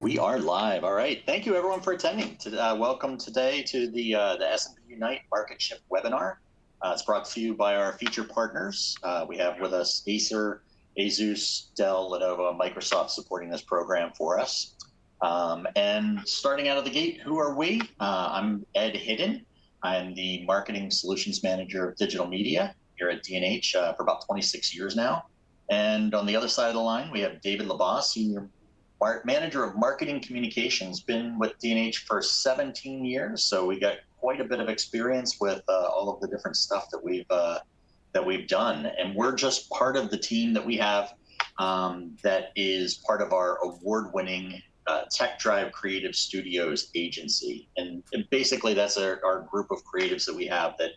We are live. All right. Thank you, everyone, for attending. Welcome today to the S&P Unite Market Shift webinar. It's brought to you by our featured partners. We have with us Acer, Asus, Dell, Lenovo, and Microsoft supporting this program for us. And starting out of the gate, who are we? I'm Ed Hidden. I'm the Marketing Solutions Manager of Digital Media here at D&H for about 26 years now. And on the other side of the line, we have David Labasse, Senior Manager of Marketing Communications, been with D&H for 17 years, so we got quite a bit of experience with all of the different stuff that we've done, and we're just part of the team that we have that is part of our award-winning Tech Drive Creative Studios agency, and basically that's our group of creatives that we have that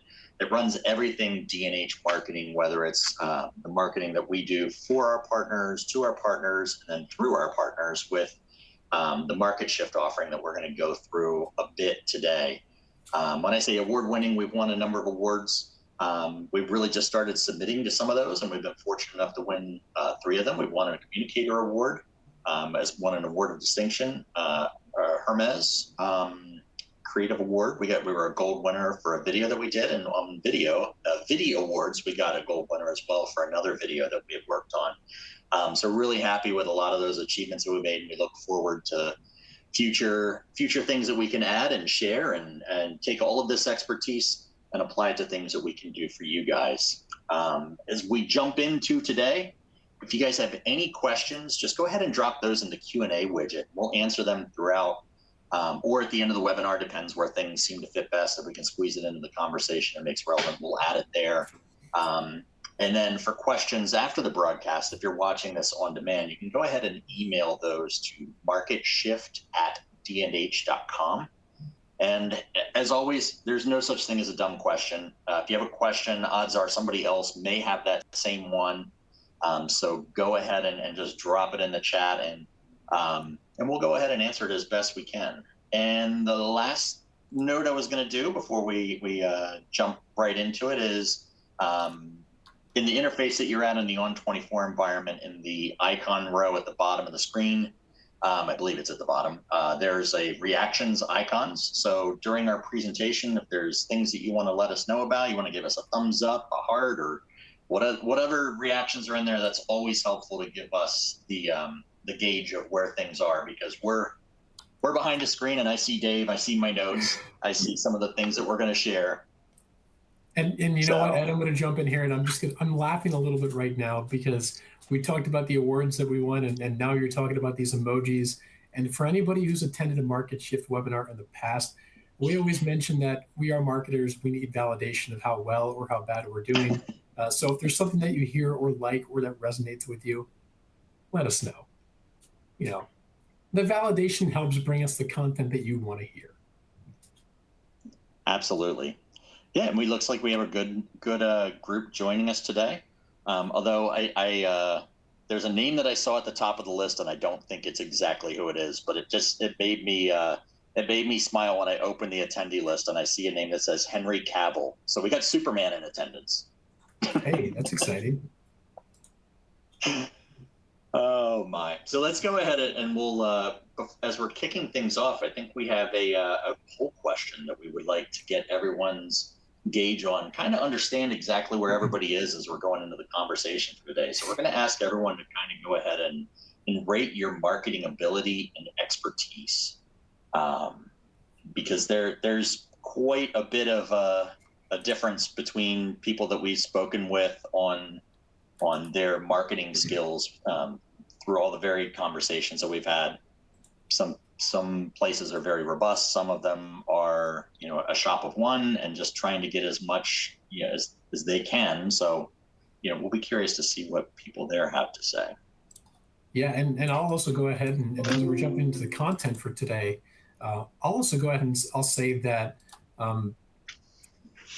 runs everything D&H marketing, whether it's the marketing that we do for our partners, to our partners, and then through our partners with the Market Shift offering that we're going to go through a bit today. When I say award-winning, we've won a number of awards. We've really just started submitting to some of those, and we've been fortunate enough to win 3 of them. We've won a Communicator Award, won an Award of Distinction, Hermes Creative Award. We were a gold winner for a video that we did, and on video awards, we got a gold winner as well for another video that we had worked on. So really happy with a lot of those achievements that we made, and we look forward to future things that we can add and share and take all of this expertise and apply it to things that we can do for you guys. As we jump into today, if you guys have any questions, just go ahead and drop those in the Q&A widget. We'll answer them throughout. Or at the end of the webinar, depends where things seem to fit best. If we can squeeze it into the conversation and makes relevant, we'll add it there. And then for questions after the broadcast, if you're watching this on demand, you can go ahead and email those to marketshift@dnh.com. And as always, there's no such thing as a dumb question. If you have a question, odds are somebody else may have that same one. So go ahead and just drop it in the chat, and we'll go ahead and answer it as best we can. And the last note I was going to do before we jump right into it is in the interface that you're at in the On24 environment, in the icon row at the bottom of the screen, I believe it's at the bottom, there's a reactions icons. So during our presentation, if there's things that you want to let us know about, you want to give us a thumbs up, a heart, or whatever reactions are in there, that's always helpful to give us the gauge of where things are, because we're behind a screen, and I see Dave, I see my notes, I see some of the things that we're going to share. And you know what, Ed, I'm going to jump in here, and I'm laughing a little bit right now because we talked about the awards that we won, and now you're talking about these emojis. And for anybody who's attended a Market Shift webinar in the past, we always mention that we are marketers. We need validation of how well or how bad we're doing. So if there's something that you hear or like or that resonates with you, let us know. You know, the validation helps bring us the content that you want to hear. Absolutely. Yeah, and looks like we have a good group joining us today. Although there's a name that I saw at the top of the list, and I don't think it's exactly who it is, but it made me smile when I opened the attendee list and I see a name that says Henry Cavill. So we got Superman in attendance. Hey, that's exciting. Oh my! So let's go ahead and we'll, as we're kicking things off, I think we have a poll question that we would like to get everyone's gauge on, kind of understand exactly where everybody is as we're going into the conversation for today. So we're going to ask everyone to kind of go ahead and rate your marketing ability and expertise, because there's quite a bit of a difference between people that we've spoken with on their marketing skills through all the varied conversations that we've had. Some places are very robust. Some of them are, a shop of one and just trying to get as much as they can. So, we'll be curious to see what people there have to say. Yeah, and I'll also go ahead and as we're jumping into the content for today, I'll also go ahead and I'll say that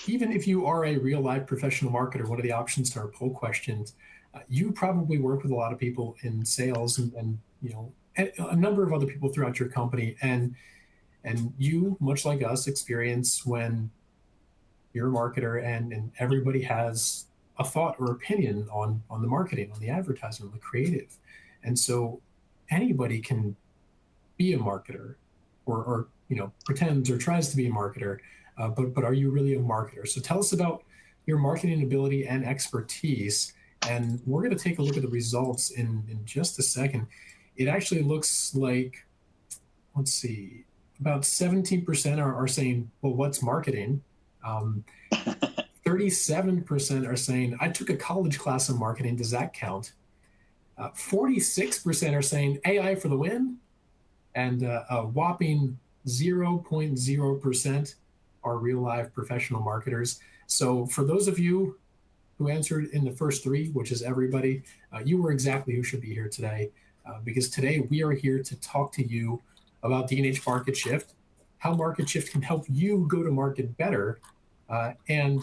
even if you are a real life professional marketer, one of the options to our poll questions, you probably work with a lot of people in sales and a number of other people throughout your company, and you, much like us, experience when you're a marketer and everybody has a thought or opinion on the marketing, on the advertising, on the creative. And so anybody can be a marketer, or pretends or tries to be a marketer, but are you really a marketer? So tell us about your marketing ability and expertise, and we're going to take a look at the results in just a second. It actually looks like, let's see, about 17% are saying, well, what's marketing? 37% are saying, I took a college class in marketing. Does that count? 46% are saying AI for the win. And a whopping 0.0% are real life professional marketers. So for those of you who answered in the first three, which is everybody, you were exactly who should be here today. Because today we are here to talk to you about D&H Market Shift, how Market Shift can help you go to market better, and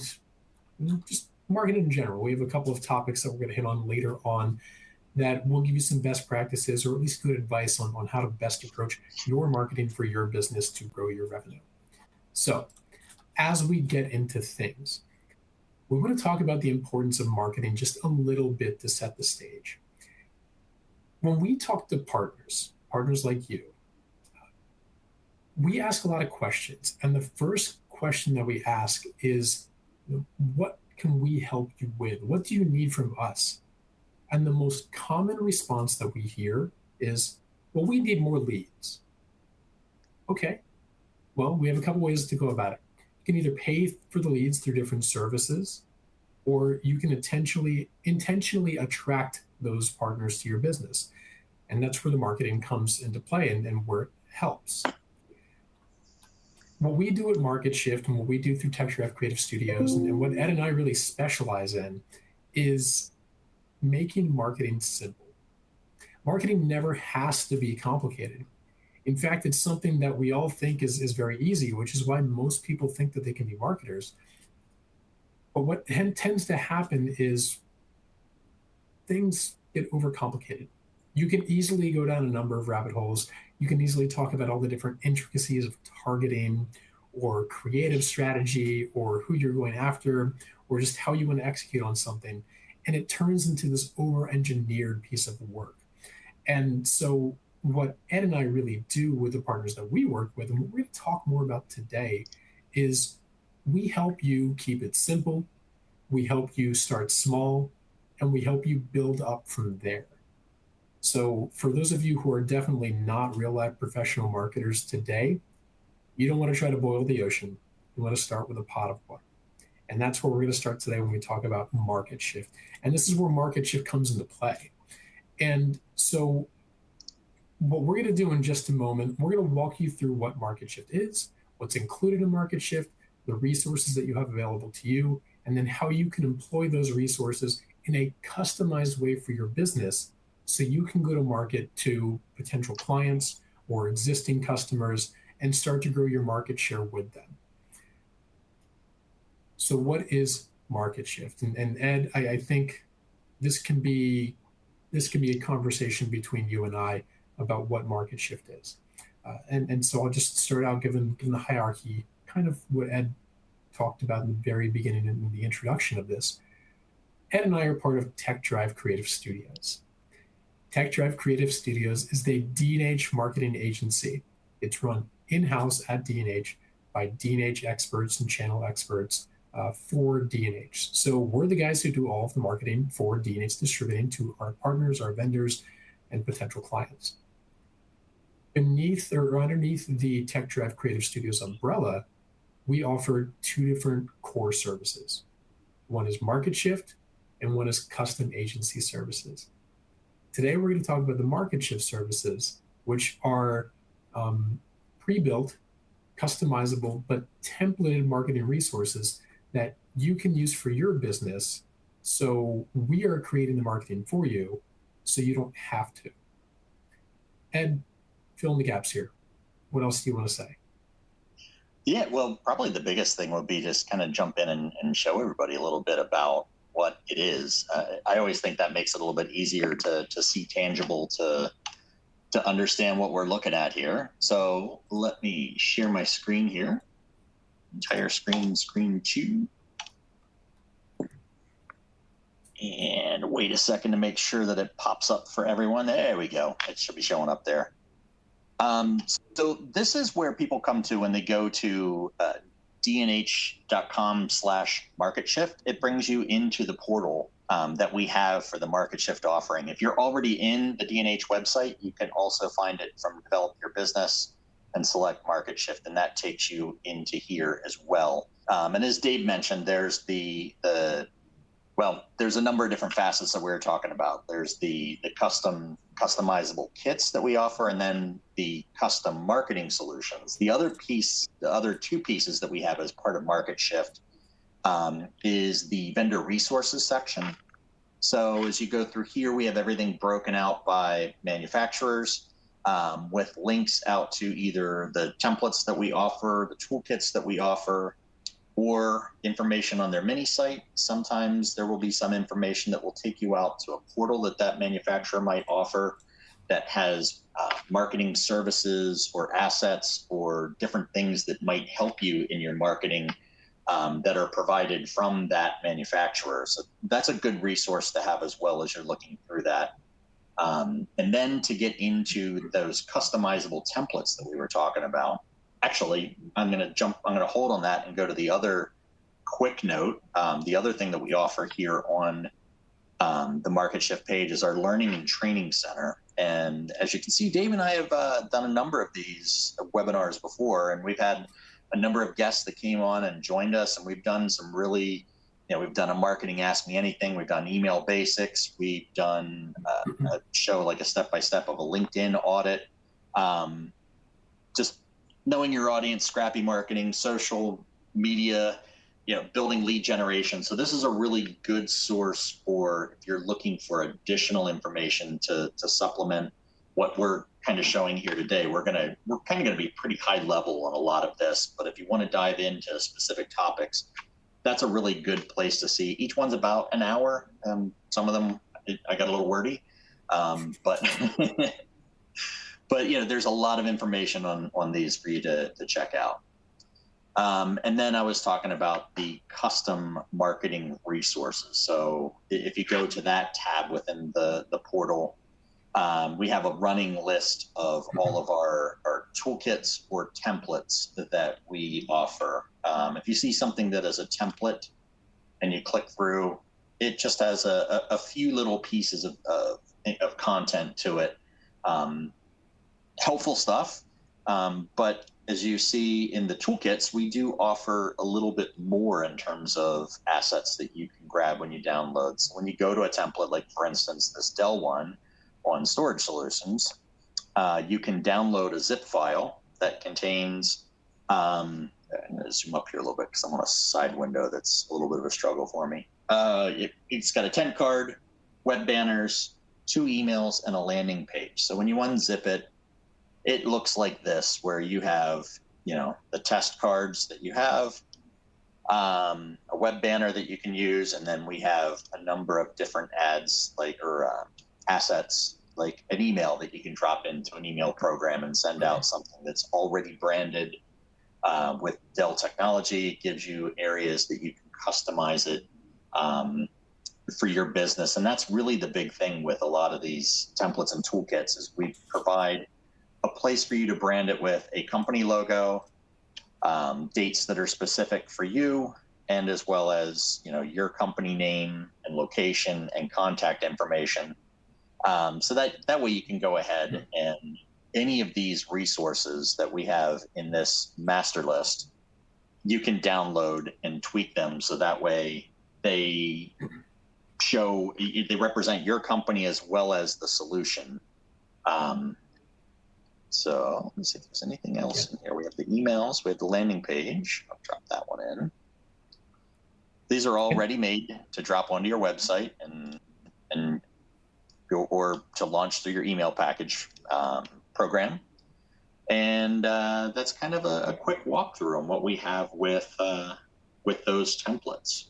just marketing in general. We have a couple of topics that we're going to hit on later on that will give you some best practices, or at least good advice on how to best approach your marketing for your business to grow your revenue. So as we get into things, we want to talk about the importance of marketing just a little bit to set the stage. When we talk to partners like you, we ask a lot of questions. And the first question that we ask is, what can we help you with? What do you need from us? And the most common response that we hear is, well, we need more leads. Okay, well, we have a couple ways to go about it. You can either pay for the leads through different services, or you can intentionally attract those partners to your business. And that's where the marketing comes into play and where it helps. What we do at Market Shift and what we do through TechDrive Creative Studios, and what Ed and I really specialize in, is making marketing simple. Marketing never has to be complicated. In fact, it's something that we all think is very easy, which is why most people think that they can be marketers. But what tends to happen is things get overcomplicated. You can easily go down a number of rabbit holes. You can easily talk about all the different intricacies of targeting or creative strategy or who you're going after or just how you want to execute on something. And it turns into this over-engineered piece of work. And so what Ed and I really do with the partners that we work with, and what we're going to talk more about today, is we help you keep it simple, we help you start small, and we help you build up from there. So for those of you who are definitely not real-life professional marketers today, you don't want to try to boil the ocean. You want to start with a pot of water. And that's where we're going to start today when we talk about Market Shift. And this is where Market Shift comes into play. And so what we're going to do in just a moment, we're going to walk you through what Market Shift is, what's included in Market Shift, the resources that you have available to you, and then how you can employ those resources in a customized way for your business so you can go to market to potential clients or existing customers and start to grow your market share with them. So what is Market Shift? And Ed, I think this can be a conversation between you and I about what Market Shift is. And so I'll just start out given the hierarchy, kind of what Ed talked about in the very beginning in the introduction of this. Ed and I are part of TechDrive Creative Studios. TechDrive Creative Studios is the D&H marketing agency. It's run in-house at D&H by D&H experts and channel experts for D&H. So we're the guys who do all of the marketing for D&H distributing to our partners, our vendors, and potential clients. Beneath or underneath the TechDrive Creative Studios umbrella, we offer two different core services. One is Market Shift and one is custom agency services. Today, we're going to talk about the Market Shift services, which are pre-built, customizable, but templated marketing resources that you can use for your business. So we are creating the marketing for you, so you don't have to. Ed, fill in the gaps here. What else do you want to say? Yeah, well, probably the biggest thing would be just kind of jump in and show everybody a little bit about what it is. I always think that makes it a little bit easier to see tangible, to understand what we're looking at here. So let me share my screen here. Entire screen 2. And wait a second to make sure that it pops up for everyone. There we go. It should be showing up there. So this is where people come to when they go to dnh.com/MarketShift. It brings you into the portal that we have for the MarketShift offering. If you're already in the D&H website, you can also find it from Develop Your Business and select MarketShift, and that takes you into here as well. And as Dave mentioned, there's there's a number of different facets that we were talking about. There's the customizable kits that we offer, and then the custom marketing solutions. The other two pieces that we have as part of MarketShift is the vendor resources section. So as you go through here, we have everything broken out by manufacturers with links out to either the templates that we offer, the toolkits that we offer, or information on their mini site. Sometimes there will be some information that will take you out to a portal that manufacturer might offer that has marketing services or assets or different things that might help you in your marketing that are provided from that manufacturer. So that's a good resource to have as well as you're looking through that. And then to get into those customizable templates that we were talking about, actually, I'm going to hold on that and go to the other quick note. The other thing that we offer here on the MarketShift page is our Learning and Training Center. And as you can see, Dave and I have done a number of these webinars before, and we've had a number of guests that came on and joined us, and we've done some really, we've done a marketing Ask Me Anything, we've done email basics, we've done a show like a step-by-step of a LinkedIn audit, just knowing your audience, scrappy marketing, social media, building lead generation. So this is a really good source for if you're looking for additional information to supplement what we're kind of showing here today. We're kind of going to be pretty high level on a lot of this, but if you want to dive into specific topics, that's a really good place to see. Each one's about an hour. Some of them, I got a little wordy, but but there's a lot of information on these for you to check out. And then I was talking about the custom marketing resources. So if you go to that tab within the portal, we have a running list of all of our toolkits or templates that we offer. If you see something that is a template and you click through, it just has a few little pieces of content to it. Helpful stuff, but as you see in the toolkits, we do offer a little bit more in terms of assets that you can grab when you download. So when you go to a template, like for instance, this Dell one on storage solutions, you can download a zip file that contains, I'm going to zoom up here a little bit because I'm on a side window that's a little bit of a struggle for me. It's got a 10 card, web banners, 2 emails, and a landing page. So when you unzip it, it looks like this, where you have, the test cards that you have, a web banner that you can use, and then we have a number of different ads, assets, like an email that you can drop into an email program and send out something that's already branded with Dell technology. It gives you areas that you can customize it for your business. And that's really the big thing with a lot of these templates and toolkits is we provide a place for you to brand it with a company logo, dates that are specific for you, and as well as your company name and location and contact information. So that way you can go ahead and any of these resources that we have in this master list, you can download and tweak them so that way they represent your company as well as the solution. So let me see if there's anything else in here. We have the emails, we have the landing page. I'll drop that one in. These are all ready made to drop onto your website or to launch through your email package program. And that's kind of a quick walkthrough on what we have with those templates.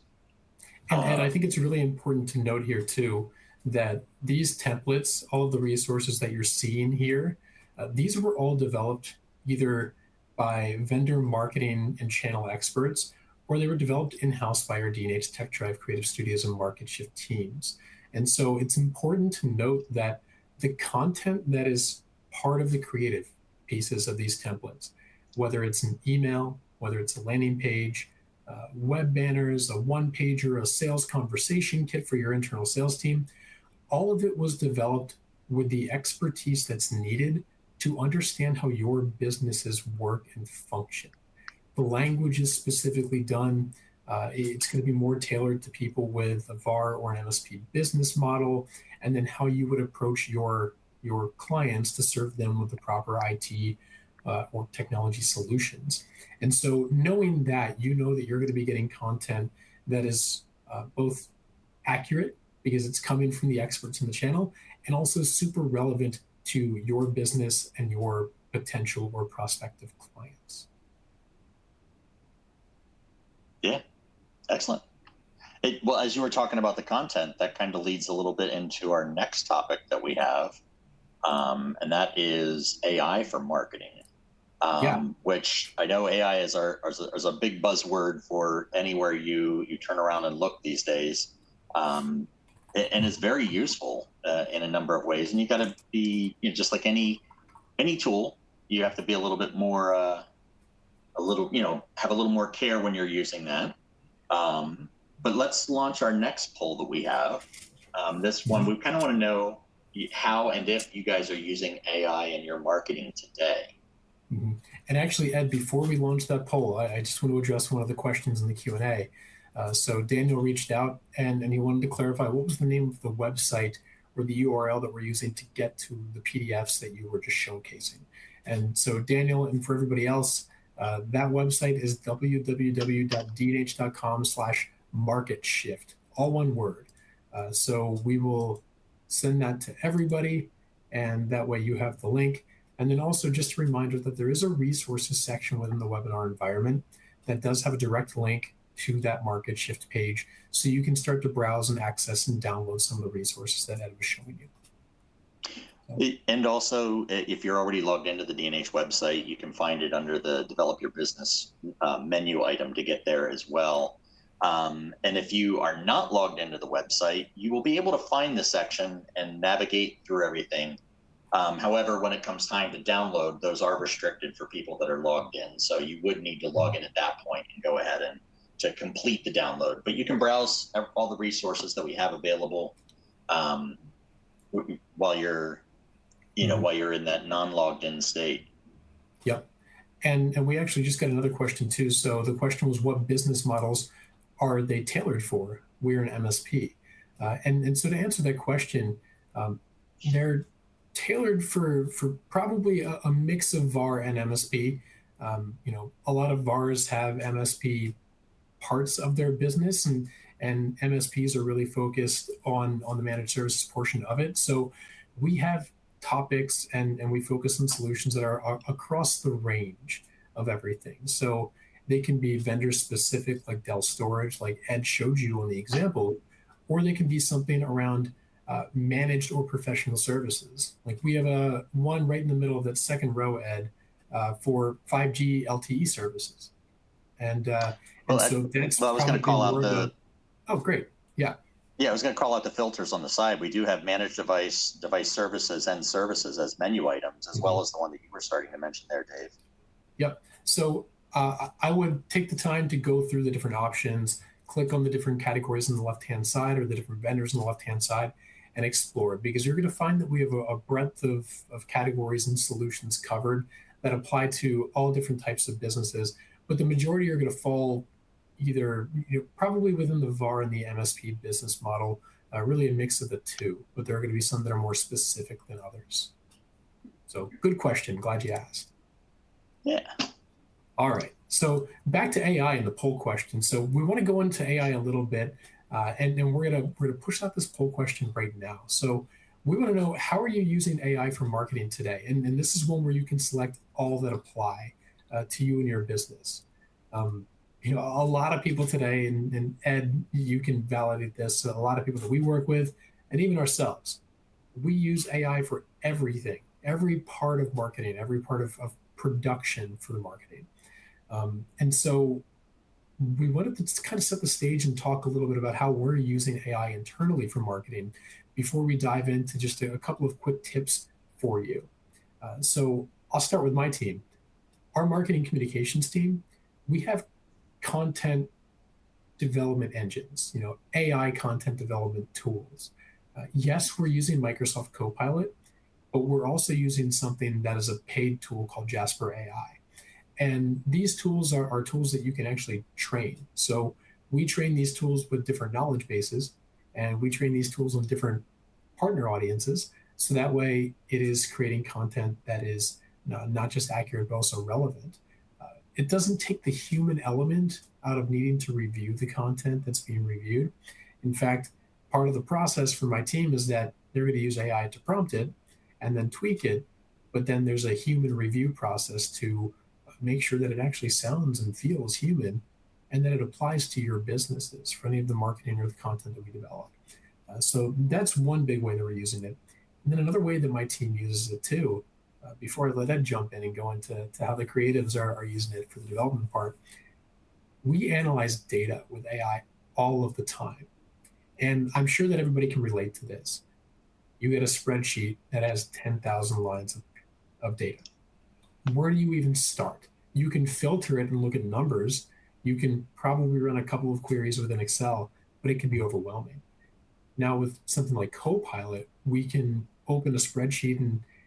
And Ed, I think it's really important to note here too that these templates, all of the resources that you're seeing here, these were all developed either by vendor marketing and channel experts, or they were developed in-house by our D&H Tech Drive Creative Studios and MarketShift teams. And so it's important to note that the content that is part of the creative, pieces of these templates, whether it's an email, whether it's a landing page, web banners, a one-pager, a sales conversation kit for your internal sales team. All of it was developed with the expertise that's needed to understand how your businesses work and function. The language is specifically done. It's going to be more tailored to people with a VAR or an MSP business model, and then how you would approach your clients to serve them with the proper IT or technology solutions. And so knowing that, you know that you're going to be getting content that is both accurate because it's coming from the experts in the channel, and also super relevant to your business and your potential or prospective clients. Yeah, excellent. Well, as you were talking about the content, that kind of leads a little bit into our next topic that we have, and that is AI for marketing. Which I know AI is a big buzzword for anywhere you turn around and look these days, and it's very useful in a number of ways. And you got to be, just like any tool, you have to be a little bit more, have a little more care when you're using that. But let's launch our next poll that we have. This one, we kind of want to know how and if you guys are using AI in your marketing today. Mm-hmm. And actually, Ed, before we launch that poll, I just want to address one of the questions in the Q&A. So Daniel reached out and he wanted to clarify what was the name of the website or the URL that we're using to get to the PDFs that you were just showcasing. And so Daniel, and for everybody else, that website is www.dnh.com/market+SHIFT, all one word. So we will send that to everybody, and that way you have the link. And then also just a reminder that there is a resources section within the webinar environment that does have a direct link to that Market+SHIFT page, so you can start to browse and access and download some of the resources that Ed was showing you. And also, if you're already logged into the D&H website, you can find it under the Develop Your Business menu item to get there as well. And if you are not logged into the website, you will be able to find the section and navigate through everything. However, when it comes time to download, those are restricted for people that are logged in. So you would need to log in at that point and go ahead and to complete the download. But you can browse all the resources that we have available while you're while you're in that non-logged in state. Yep. And we actually just got another question too. So the question was, what business models are they tailored for? We're an MSP. And so to answer that question, they're tailored for probably a mix of VAR and MSP. A lot of VARs have MSP parts of their business, and MSPs are really focused on the managed services portion of it. So we have topics and we focus on solutions that are across the range of everything. So they can be vendor specific, like Dell Storage, like Ed showed you on the example, or they can be something around managed or professional services. Like we have one right in the middle of that second row, Ed, for 5G LTE services. And so that's I was going to call out the... Oh, great. Yeah. Yeah, I was going to call out the filters on the side. We do have managed device services and services as menu items, as well as the one that you were starting to mention there, Dave. Yep. So I would take the time to go through the different options, click on the different categories on the left-hand side or the different vendors on the left-hand side, and explore it, because you're going to find that we have a breadth of categories and solutions covered that apply to all different types of businesses. But the majority are going to fall either probably within the VAR and the MSP business model, really a mix of the two, but there are going to be some that are more specific than others. So good question. Glad you asked. Yeah. All right. So back to AI and the poll question. So we want to go into AI a little bit, and we're gonna push out this poll question right now. So we want to know, how are you using AI for marketing today? And this is one where you can select all that apply to you and your business. A lot of people today, and Ed, you can validate this, a lot of people that we work with, and even ourselves, we use AI for everything, every part of marketing, every part of production for the marketing. And so we wanted to kind of set the stage and talk a little bit about how we're using AI internally for marketing before we dive into just a couple of quick tips for you. So I'll start with my team. Our marketing communications team, we have content development engines, AI content development tools. Yes, we're using Microsoft Copilot, but we're also using something that is a paid tool called Jasper AI. And these tools are tools that you can actually train. So we train these tools with different knowledge bases, and we train these tools on different partner audiences. So that way it is creating content that is not just accurate, but also relevant. It doesn't take the human element out of needing to review the content that's being reviewed. In fact, part of the process for my team is that they're going to use AI to prompt it and then tweak it. But then there's a human review process to make sure that it actually sounds and feels human, and that it applies to your businesses for any of the marketing or the content that we develop. So that's one big way that we're using it. And then another way that my team uses it too, before I let Ed jump in and go into how the creatives are using it for the development part, we analyze data with AI all of the time. And I'm sure that everybody can relate to this. You get a spreadsheet that has 10,000 lines of data. Where do you even start? You can filter it and look at numbers. You can probably run a couple of queries within Excel, but it can be overwhelming. Now with something like Copilot, we can open a spreadsheet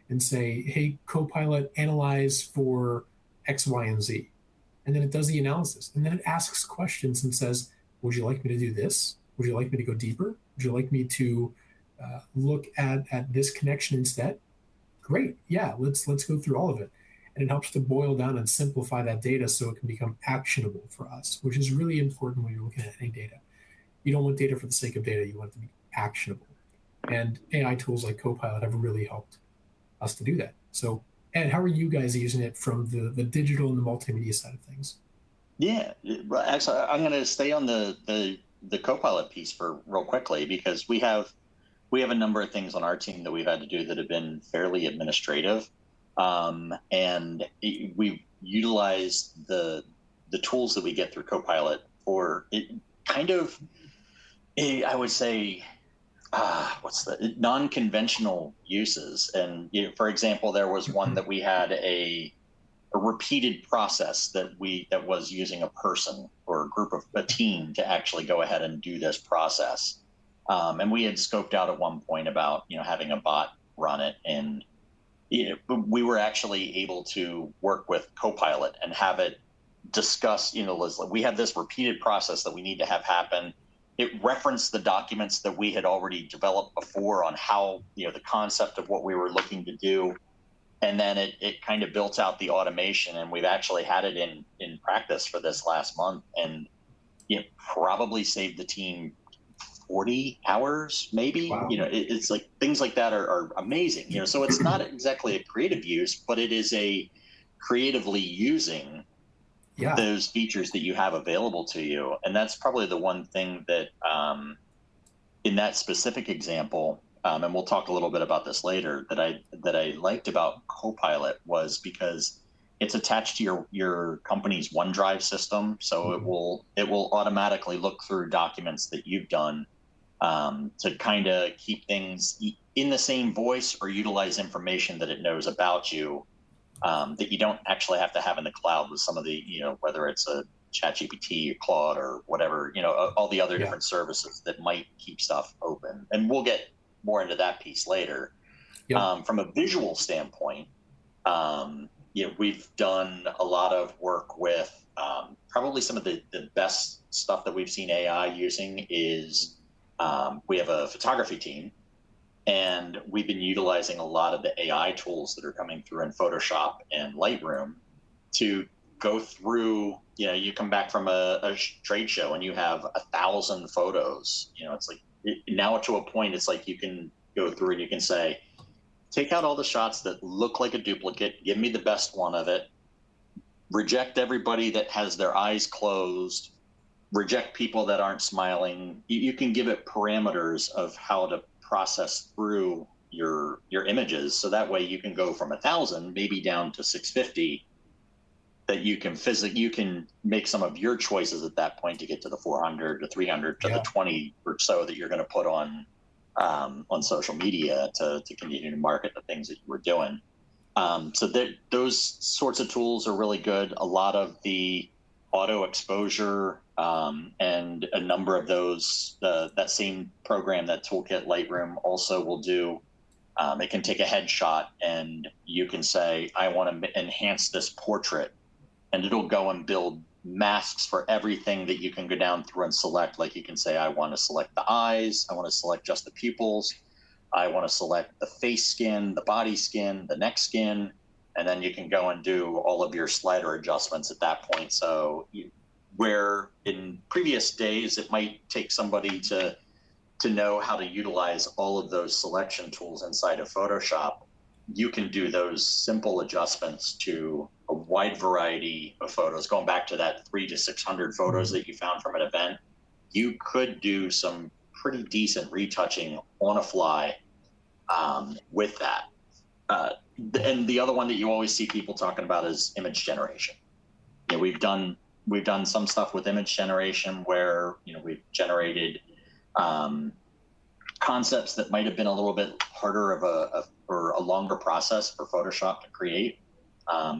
and say, hey, Copilot, analyze for X, Y, and Z. And then it does the analysis. And then it asks questions and says, would you like me to do this? Would you like me to go deeper? Would you like me to look at this connection instead? Great. Yeah, let's go through all of it. And it helps to boil down and simplify that data so it can become actionable for us, which is really important when you're looking at any data. You don't want data for the sake of data. You want it to be actionable. And AI tools like Copilot have really helped us to do that. So, Ed, how are you guys using it from the digital and the multimedia side of things? Yeah, actually, I'm going to stay on the Copilot piece for real quickly, because we have a number of things on our team that we've had to do that have been fairly administrative, and we've utilized the tools that we get through Copilot for it kind of, I would say, what's the non-conventional uses. And for example, there was one that we had a repeated process that was using a person or a team to actually go ahead and do this process. And we had scoped out at one point about having a bot run it, and we were actually able to work with Copilot and have it discuss. We have this repeated process that we need to have happen. It referenced the documents that we had already developed before on how the concept of what we were looking to do, and then it kind of built out the automation. And we've actually had it in practice for this last month, and it probably saved the team 40 hours, maybe. Wow. It's like things like that are amazing. So it's not exactly a creative use, but it is a creatively using those features that you have available to you. And that's probably the one thing that in that specific example, and we'll talk a little bit about this later, that I liked about Copilot was because it's attached to your company's OneDrive system. So it will automatically look through documents that you've done to kind of keep things in the same voice or utilize information that it knows about you that you don't actually have to have in the cloud with some of the, whether it's a ChatGPT or Claude or whatever, all the other different services that might keep stuff open. And we'll get more into that piece later. From a visual standpoint, we've done a lot of work with probably some of the best stuff that we've seen AI using is we have a photography team, and we've been utilizing a lot of the AI tools that are coming through in Photoshop and Lightroom to go through. You come back from a trade show and you have 1,000 photos. It's like now to a point, it's like you can go through and you can say, take out all the shots that look like a duplicate, give me the best one of it, reject everybody that has their eyes closed, reject people that aren't smiling. You can give it parameters of how to process through your images, so that way you can go from 1,000 maybe down to 650, that you can make some of your choices at that point to get to the 400 to 300 to the 20 or so that you're going to put on social media to continue to market the things that you were doing. So those sorts of tools are really good. A lot of the auto exposure and a number of those, that same program, that toolkit Lightroom also will do. It can take a headshot and you can say, I want to enhance this portrait, and it'll go and build masks for everything that you can go down through and select. Like you can say, I want to select the eyes, I want to select just the pupils, I want to select the face skin, the body skin, the neck skin, and then you can go and do all of your slider adjustments at that point. So where in previous days it might take somebody to know how to utilize all of those selection tools inside of Photoshop, you can do those simple adjustments to a wide variety of photos. Going back to that 300 to 600 photos that you found from an event, you could do some pretty decent retouching on a fly with that. And the other one that you always see people talking about is image generation. You know, we've done some stuff with image generation where, you know, we've generated concepts that might have been a little bit harder or a longer process for Photoshop to create.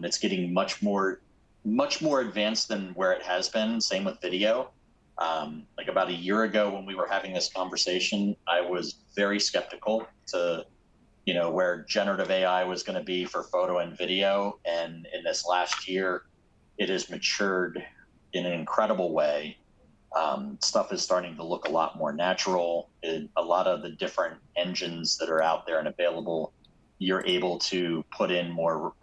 It's getting much more advanced than where it has been. Same with video. Like about a year ago when we were having this conversation, I was very skeptical to, you know, where generative AI was going to be for photo and video. And in this last year, it has matured in an incredible way. Stuff is starting to look a lot more natural. A lot of the different engines that are out there and available, you're able to put in more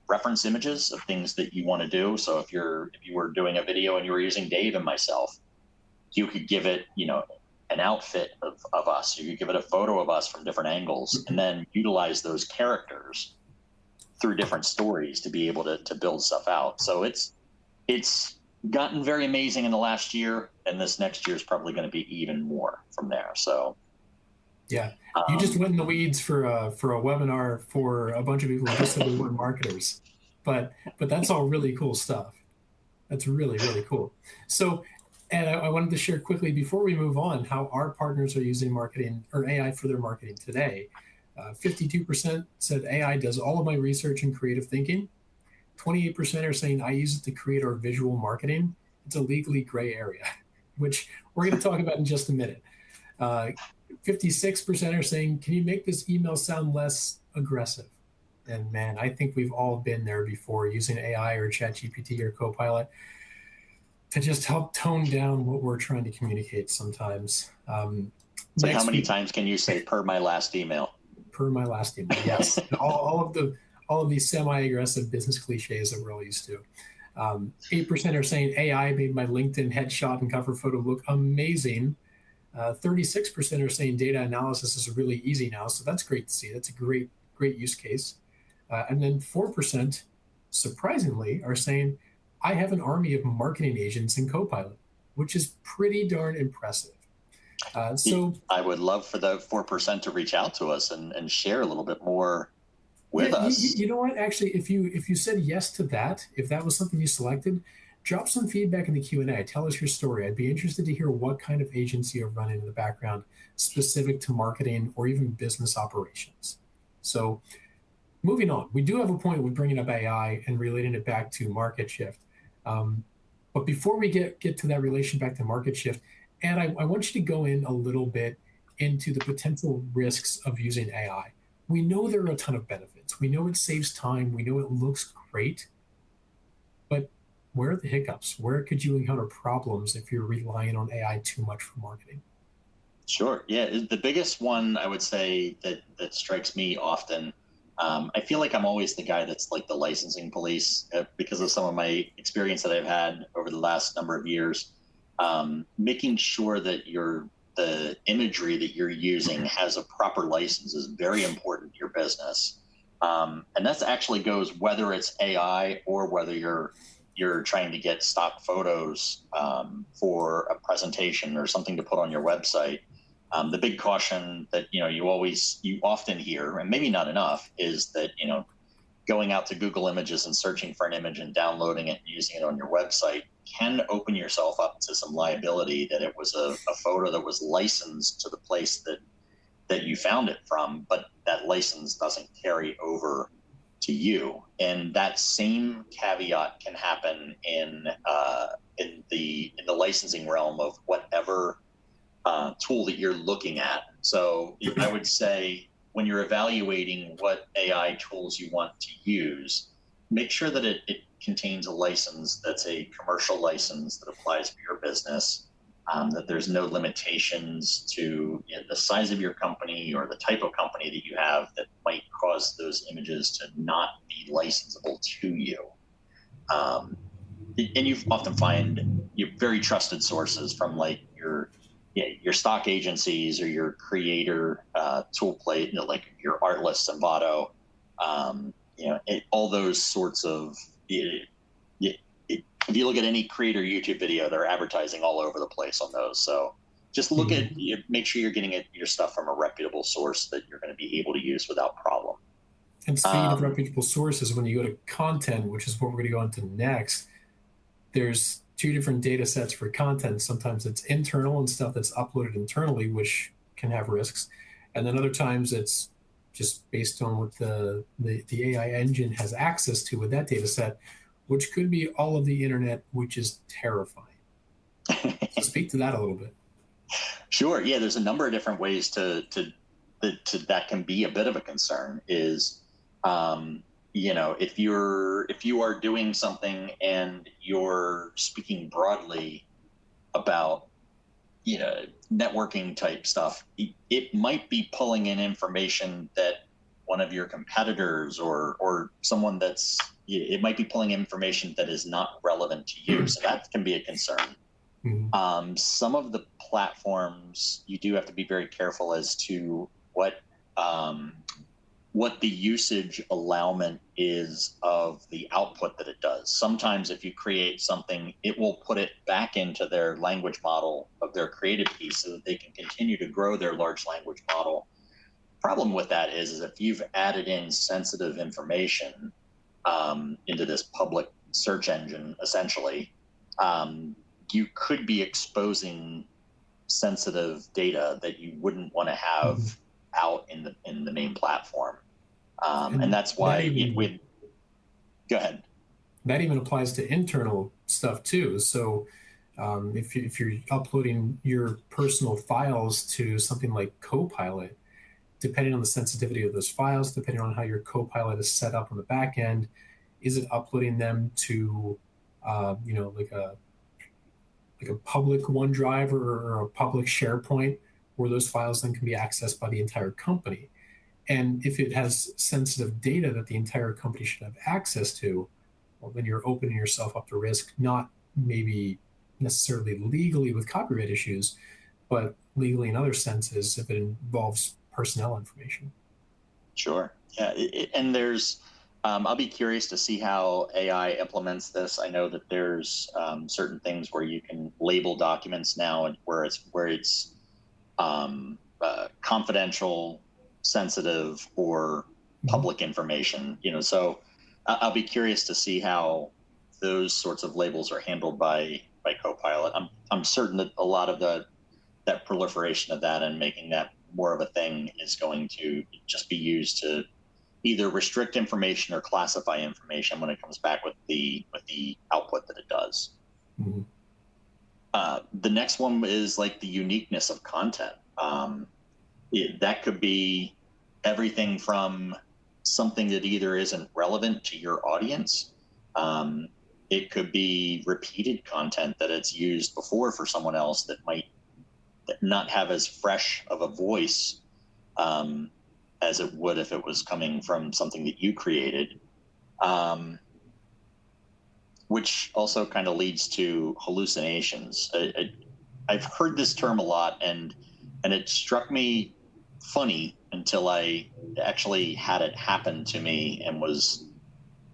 reference images of things that you want to do. So if you were doing a video and you were using Dave and myself, you could give it, you know, an outfit of us. You could give it a photo of us from different angles, and then utilize those characters through different stories to be able to build stuff out. So it's gotten very amazing in the last year, and this next year is probably going to be even more from there. So yeah, you just went in the weeds for a webinar for a bunch of people who just said they weren't marketers, but that's all really cool stuff. That's really, really cool. So, and I wanted to share quickly before we move on how our partners are using marketing or AI for their marketing today. 52% said AI does all of my research and creative thinking. 28% are saying I use it to create our visual marketing. It's a legally gray area, which we're going to talk about in just a minute. 56% are saying, can you make this email sound less aggressive? And man, I think we've all been there before, using AI or ChatGPT or Copilot to just help tone down what we're trying to communicate sometimes. So how many times can you say per my last email? Per my last email, yes. all of these semi-aggressive business cliches that we're all used to. 8% are saying AI made my LinkedIn headshot and cover photo look amazing. 36% are saying data analysis is really easy now, so that's great to see. That's a great use case. And then 4%, surprisingly, are saying I have an army of marketing agents in Copilot, which is pretty darn impressive. So I would love for the 4% to reach out to us and share a little bit more with us. You know what? Actually, if you said yes to that, if that was something you selected, drop some feedback in the Q&A. Tell us your story. I'd be interested to hear what kind of agency you're running in the background specific to marketing or even business operations. So moving on, we do have a point with bringing up AI and relating it back to market shift. But before we get to that relation back to market shift, and I want you to go in a little bit into the potential risks of using AI. We know there are a ton of benefits. We know it saves time. We know it looks great. But where are the hiccups? Where could you encounter problems if you're relying on AI too much for marketing? Sure. Yeah. The biggest one I would say that strikes me often, I feel like I'm always the guy that's like the licensing police because of some of my experience that I've had over the last number of years. Making sure that the imagery that you're using has a proper license is very important to your business. And that actually goes whether it's AI or whether you're trying to get stock photos for a presentation or something to put on your website. The big caution that you often hear, and maybe not enough, is that going out to Google Images and searching for an image and downloading it and using it on your website can open yourself up to some liability that it was a photo that was licensed to the place that you found it from, but that license doesn't carry over to you. And that same caveat can happen in the licensing realm of whatever tool that you're looking at. So I would say when you're evaluating what AI tools you want to use, make sure that it contains a license that's a commercial license that applies for your business, that there's no limitations to the size of your company or the type of company that you have that might cause those images to not be licensable to you. And you often find very trusted sources from like your stock agencies or your creator tool plate, like your Artlist and Votto, all those sorts of. If you look at any creator YouTube video, they're advertising all over the place on those. So just look at, make sure you're getting your stuff from a reputable source that you're going to be able to use without problem. And speaking of reputable sources, when you go to content, which is what we're going to go into next, there's two different data sets for content. Sometimes it's internal and stuff that's uploaded internally, which can have risks. And then other times it's just based on what the AI engine has access to with that data set, which could be all of the internet, which is terrifying. So speak to that a little bit. Sure. Yeah, there's a number of different ways that can be a bit of a concern. Is if you are doing something and you're speaking broadly about networking type stuff, it might be pulling in information that one of your competitors or someone it might be pulling information that is not relevant to you. So that can be a concern. Mm-hmm. Some of the platforms, you do have to be very careful as to what the usage allowment is of the output that it does. Sometimes if you create something, it will put it back into their language model of their creative piece so that they can continue to grow their large language model. Problem with that is if you've added in sensitive information into this public search engine, essentially, you could be exposing sensitive data that you wouldn't want to have out in the main platform. And that's why go ahead. That even applies to internal stuff too. So if you're uploading your personal files to something like Copilot, depending on the sensitivity of those files, depending on how your Copilot is set up on the back end, is it uploading them to, like a public OneDrive or a public SharePoint, where those files then can be accessed by the entire company? And if it has sensitive data that the entire company should have access to, well, then you're opening yourself up to risk, not maybe necessarily legally with copyright issues, but legally in other senses if it involves personnel information. Sure. Yeah. And there's, I'll be curious to see how AI implements this. I know that there's certain things where you can label documents now and where it's confidential, sensitive, or public information. So I'll be curious to see how those sorts of labels are handled by Copilot. I'm certain that a lot of that proliferation of that and making that more of a thing is going to just be used to either restrict information or classify information when it comes back with the output that it does. Mm-hmm. The next one is like the uniqueness of content. That could be everything from something that either isn't relevant to your audience. It could be repeated content that it's used before for someone else that might not have as fresh of a voice as it would if it was coming from something that you created, which also kind of leads to hallucinations. I've heard this term a lot, and it struck me funny until I actually had it happen to me and was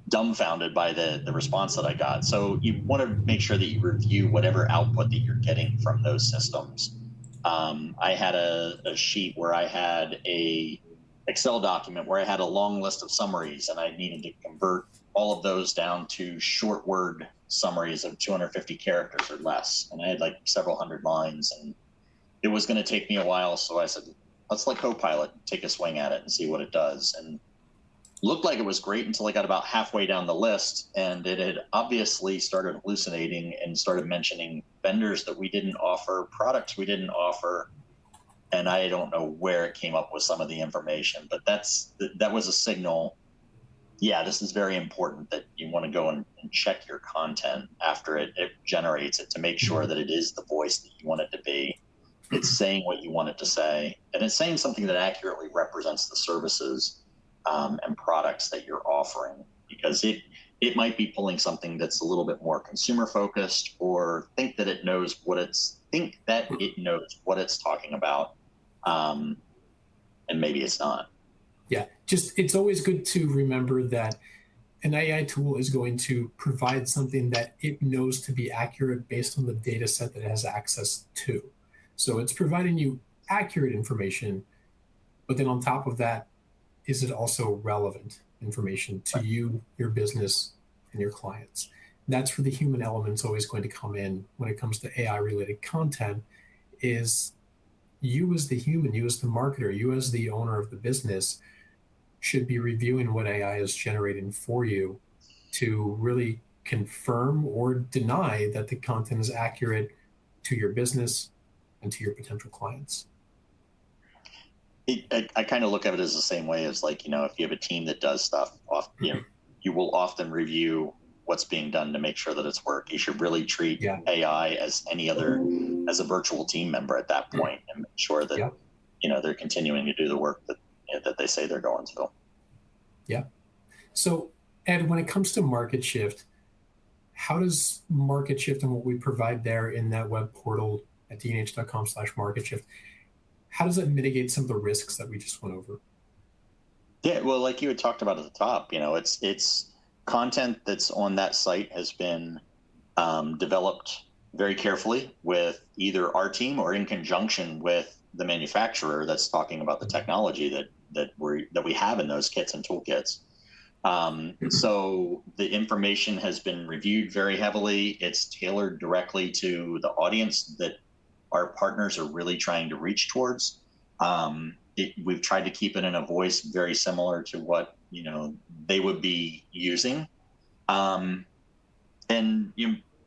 dumbfounded by the response that I got. So you want to make sure that you review whatever output that you're getting from those systems. I had a sheet where I had a Excel document where I had a long list of summaries, and I needed to convert all of those down to short word summaries of 250 characters or less. And I had like several hundred lines, and it was going to take me a while. So I said, let's let Copilot take a swing at it and see what it does. And looked like it was great until I got about halfway down the list, and it had obviously started hallucinating and started mentioning vendors that we didn't offer, products we didn't offer. And I don't know where it came up with some of the information, but that was a signal. Yeah, this is very important, that you want to go and check your content after it generates it, to make sure that it is the voice that you want it to be. It's saying what you want it to say, and it's saying something that accurately represents the services and products that you're offering, because it might be pulling something that's a little bit more consumer focused, or think that it knows what it's talking about, and maybe it's not. Yeah, just it's always good to remember that an AI tool is going to provide something that it knows to be accurate based on the data set that it has access to. So it's providing you accurate information, but then on top of that, is it also relevant information to you, your business, and your clients? That's where the human element's always going to come in when it comes to AI related content. Is you as the human, you as the marketer, you as the owner of the business should be reviewing what AI is generating for you to really confirm or deny that the content is accurate to your business and to your potential clients. I kind of look at it as the same way as, like, if you have a team that does stuff, you will often review what's being done to make sure that it's work. You should really treat AI as any other, as a virtual team member at that point, and make sure that they're continuing to do the work that they say they're going to. Yeah. So, Ed, when it comes to MarketShift, how does MarketShift and what we provide there in that web portal at dnh.com/MarketShift, how does that mitigate some of the risks that we just went over? Yeah, well, like you had talked about at the top, it's content that's on that site has been developed very carefully with either our team or in conjunction with the manufacturer that's talking about the technology that we have in those kits and toolkits. So the information has been reviewed very heavily. It's tailored directly to the audience that our partners are really trying to reach towards. We've tried to keep it in a voice very similar to what they would be using, and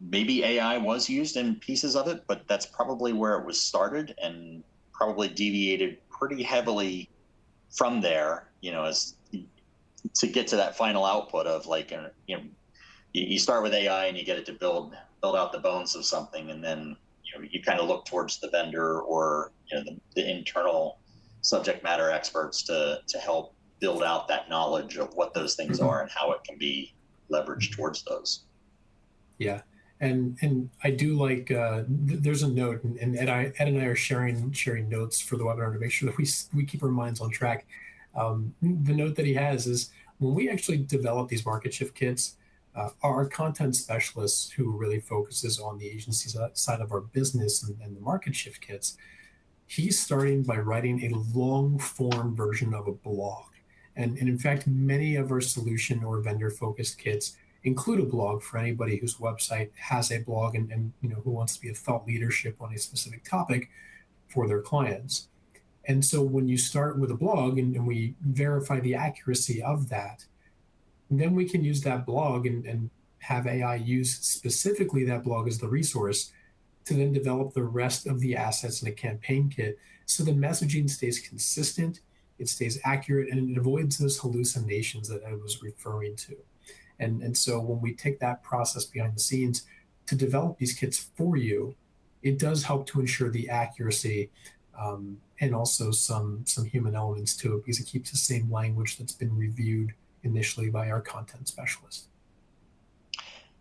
maybe AI was used in pieces of it, but that's probably where it was started, and probably deviated pretty heavily from there. As to get to that final output of, like, you start with AI and you get it to build out the bones of something, and then you kind of look towards the vendor or the internal subject matter experts to help build out that knowledge of what those things are and how it can be leveraged towards those. Yeah, and I do like there's a note, and Ed and I are sharing notes for the webinar to make sure that we keep our minds on track. The note that he has is, when we actually develop these MarketShift kits, our content specialist, who really focuses on the agency side of our business and the MarketShift kits, he's starting by writing a long form version of a blog. And in fact, many of our solution or vendor focused kits include a blog for anybody whose website has a blog and who wants to be a thought leadership on a specific topic for their clients. And so when you start with a blog and we verify the accuracy of that, then we can use that blog and have AI use specifically that blog as the resource to then develop the rest of the assets in a campaign kit, so the messaging stays consistent, it stays accurate, and it avoids those hallucinations that I was referring to. And so when we take that process behind the scenes to develop these kits for you, it does help to ensure the accuracy, and also some human elements to it, because it keeps the same language that's been reviewed initially by our content specialist.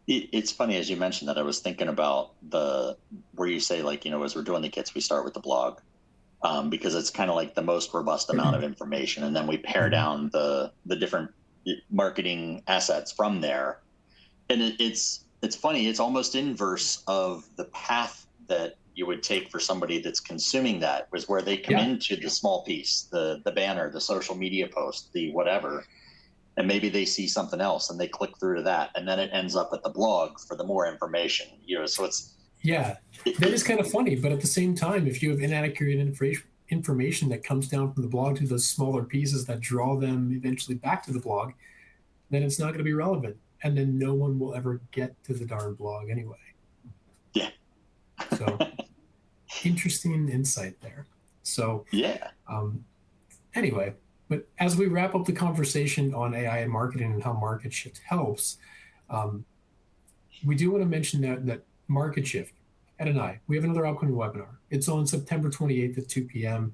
It's funny, as you mentioned that, I was thinking about where you say, like, as we're doing the kits, we start with the blog, because it's kind of like the most robust amount of information, and then we pare down the different marketing assets from there. And it's funny, it's almost inverse of the path that you would take for somebody that's consuming that, was where they come into the small piece, the banner, the social media post, the whatever, and maybe they see something else and they click through to that, and then it ends up at the blog for the more information. So it's that is kind of funny, but at the same time, if you have inaccurate information that comes down from the blog to those smaller pieces that draw them eventually back to the blog, then it's not going to be relevant. And then no one will ever get to the darn blog anyway. Yeah. So interesting insight there. So yeah. Anyway, but as we wrap up the conversation on AI and marketing and how MarketShift helps, we do want to mention that MarketShift, Ed and I, we have another upcoming webinar. It's on September 28th at 2 p.m.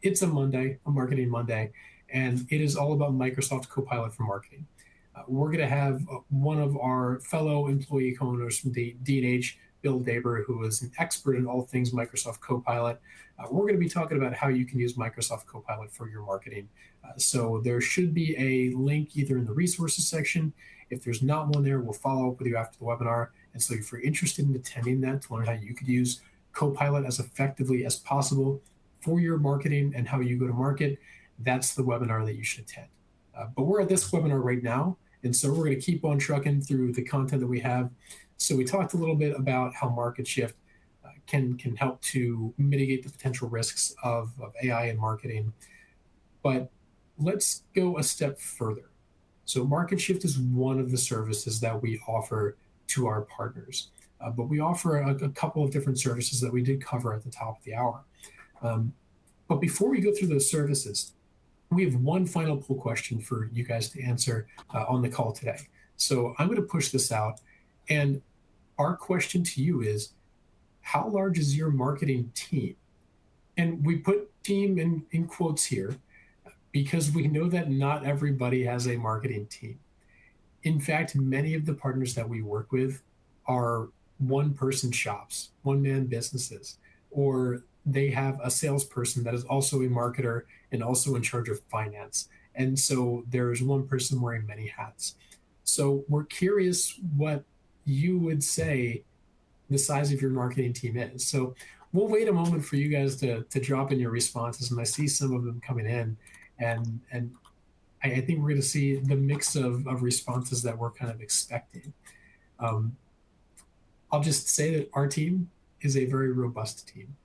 It's a Monday, a marketing Monday, and it is all about Microsoft Copilot for marketing. We're going to have one of our fellow employee co-owners from D&H, Bill Daber, who is an expert in all things Microsoft Copilot. We're going to be talking about how you can use Microsoft Copilot for your marketing. So there should be a link either in the resources section. If there's not one there, we'll follow up with you after the webinar. And so if you're interested in attending that to learn how you could use Copilot as effectively as possible for your marketing and how you go to market, that's the webinar that you should attend. But we're at this webinar right now, and so we're going to keep on trucking through the content that we have. So we talked a little bit about how MarketShift can help to mitigate the potential risks of AI and marketing. But let's go a step further. So MarketShift is one of the services that we offer to our partners. But we offer a couple of different services that we did cover at the top of the hour. But before we go through those services, we have one final poll question for you guys to answer on the call today. So I'm going to push this out. And our question to you is, how large is your marketing team? And we put team in quotes here because we know that not everybody has a marketing team. In fact, many of the partners that we work with are one-person shops, one-man businesses, or they have a salesperson that is also a marketer and also in charge of finance. And so there's one person wearing many hats. So we're curious what you would say the size of your marketing team is. So we'll wait a moment for you guys to drop in your responses. And I see some of them coming in. And I think we're going to see the mix of responses that we're kind of expecting. I'll just say that our team is a very robust team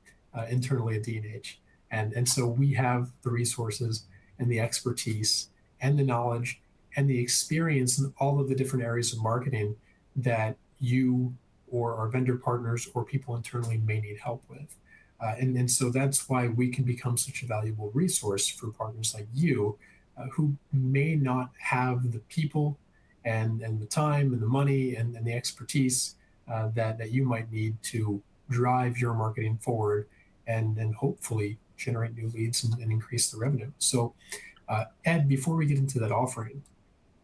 internally at D&H. And so we have the resources and the expertise and the knowledge and the experience in all of the different areas of marketing that you or our vendor partners or people internally may need help with. And so that's why we can become such a valuable resource for partners like you who may not have the people and the time and the money and the expertise that you might need to drive your marketing forward and hopefully generate new leads and increase the revenue. So Ed, before we get into that offering,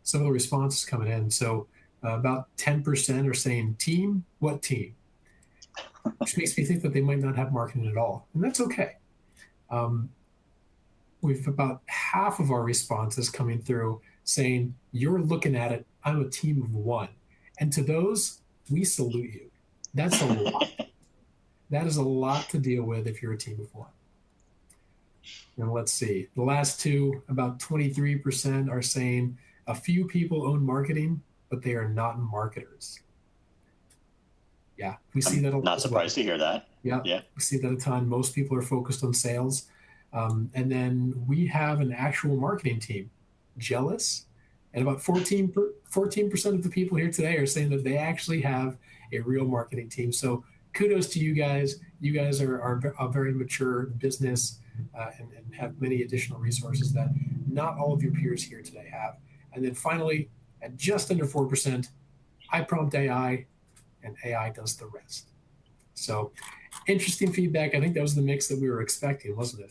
some of the responses coming in. So about 10% are saying team. What team? Which makes me think that they might not have marketing at all. And that's okay. We've about half of our responses coming through saying, you're looking at it, I'm a team of one. And to those, we salute you. That's a lot. That is a lot to deal with if you're a team of one. And let's see, the last two, about 23% are saying a few people own marketing, but they are not marketers. Yeah, we see that a lot. Not surprised to hear that. Yeah, we see that a ton. Most people are focused on sales. And then we have an actual marketing team. Jealous? And about 14% of the people here today are saying that they actually have a real marketing team. So kudos to you guys. You guys are a very mature business and have many additional resources that not all of your peers here today have. And then finally, at just under 4%, I prompt AI, and AI does the rest. So interesting feedback. I think that was the mix that we were expecting, wasn't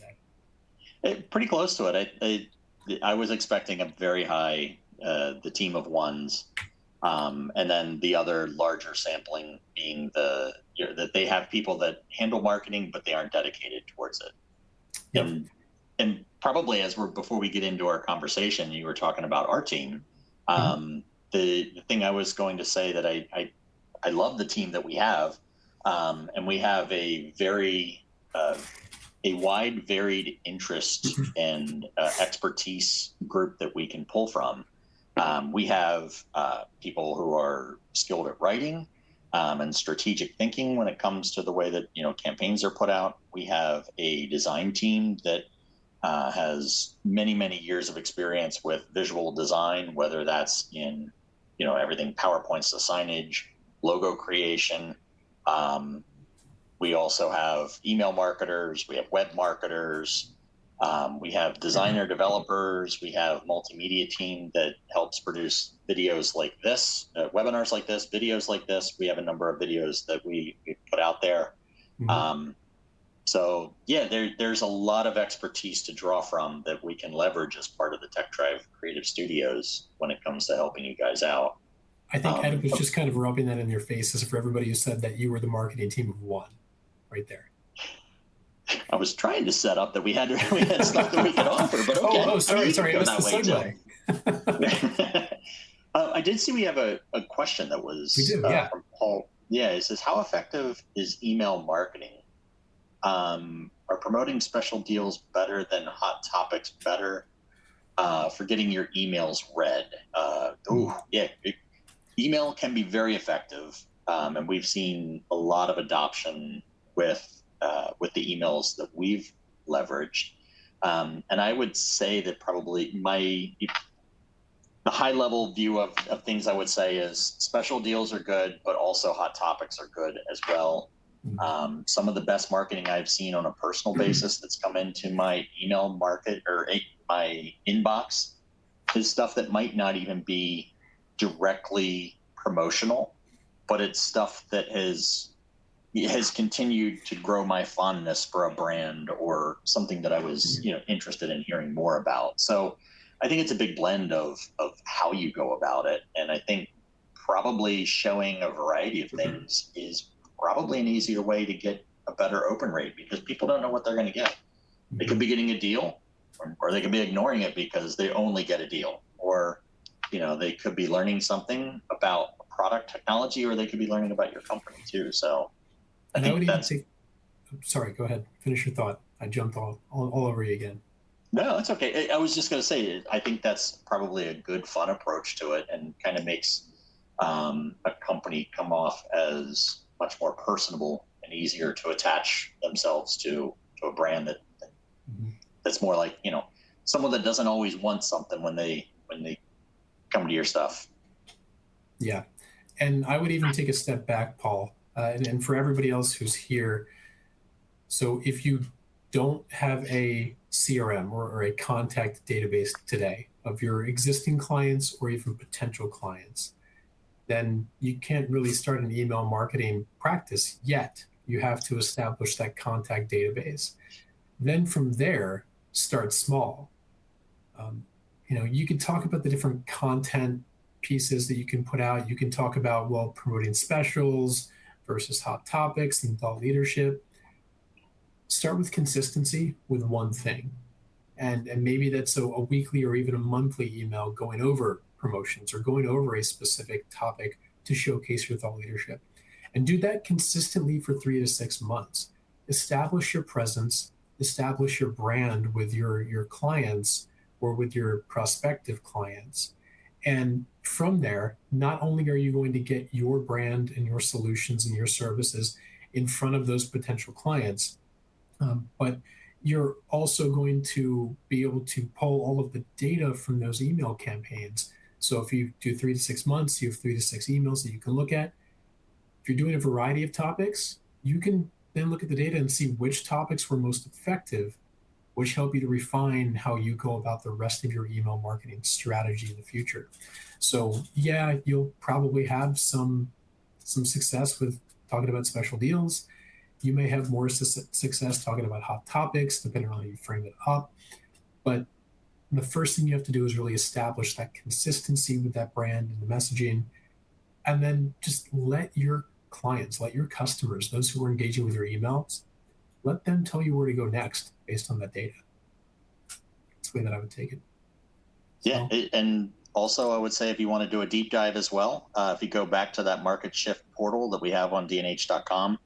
it, Pretty close to it. I was expecting a very high, the team of ones, and then the other larger sampling being that they have people that handle marketing, but they aren't dedicated towards it. Yep. And probably before we get into our conversation, you were talking about our team. The thing I was going to say that I love the team that we have, and we have a very a wide, varied interest and expertise group that we can pull from. We have people who are skilled at writing. and strategic thinking when it comes to the way that, campaigns are put out. We have a design team that has many, many years of experience with visual design, whether that's in, everything PowerPoints to signage, logo creation. We also have email marketers, we have web marketers, we have designer developers, we have multimedia team that helps produce videos like this, webinars like this, videos like this. We have a number of videos that we put out there. So yeah, there's a lot of expertise to draw from that we can leverage as part of the Tech Drive Creative Studios when it comes to helping you guys out. I think Ed was just kind of rubbing that in your faces for everybody who said that you were the marketing team of one, right there. I was trying to set up that we had stuff that we could offer, but okay. Oh, sorry, I missed the segue. I did see we have a question that was from Paul. Yeah, it says, how effective is email marketing? Are promoting special deals better than hot topics better for getting your emails read? Email can be very effective, and we've seen a lot of adoption with the emails that we've leveraged. And I would say that probably the high level view of things I would say is special deals are good, but also hot topics are good as well. Some of the best marketing I've seen on a personal basis that's come into my email market or my inbox is stuff that might not even be directly promotional, but it's stuff that has continued to grow my fondness for a brand or something that I was interested in hearing more about. So I think it's a big blend of how you go about it, and I think probably showing a variety of things is probably an easier way to get a better open rate, because people don't know what they're going to get. They could be getting a deal, or they could be ignoring it because they only get a deal, or they could be learning something about a product technology, or they could be learning about your company too. So I think that's... Sorry, go ahead. Finish your thought. I jumped all over you again. No, it's okay. I was just going to say, I think that's probably a good, fun approach to it, and kind of makes a company come off as much more personable and easier to attach themselves to a brand that's more like, someone that doesn't always want something when they come to your stuff. Yeah. And I would even take a step back, Paul, and for everybody else who's here. So if you don't have a CRM or a contact database today of your existing clients or even potential clients, then you can't really start an email marketing practice yet. You have to establish that contact database. Then from there, start small. You can talk about the different content pieces that you can put out. You can talk about, promoting specials versus hot topics and thought leadership. Start with consistency with one thing. And maybe that's a weekly or even a monthly email going over promotions or going over a specific topic to showcase your thought leadership. And do that consistently for 3 to 6 months. Establish your presence, establish your brand with your clients or with your prospective clients. And from there, not only are you going to get your brand and your solutions and your services in front of those potential clients, but you're also going to be able to pull all of the data from those email campaigns. So if you do 3 to 6 months, you have 3 to 6 emails that you can look at. If you're doing a variety of topics, you can then look at the data and see which topics were most effective, which help you to refine how you go about the rest of your email marketing strategy in the future. So yeah, you'll probably have some success with talking about special deals. You may have more success talking about hot topics, depending on how you frame it up. But the first thing you have to do is really establish that consistency with that brand and the messaging, and then just let your clients, let your customers, those who are engaging with your emails, let them tell you where to go next based on that data. That's the way that I would take it. Yeah, and also I would say if you want to do a deep dive as well, if you go back to that Market Shift portal that we have on D&H.com,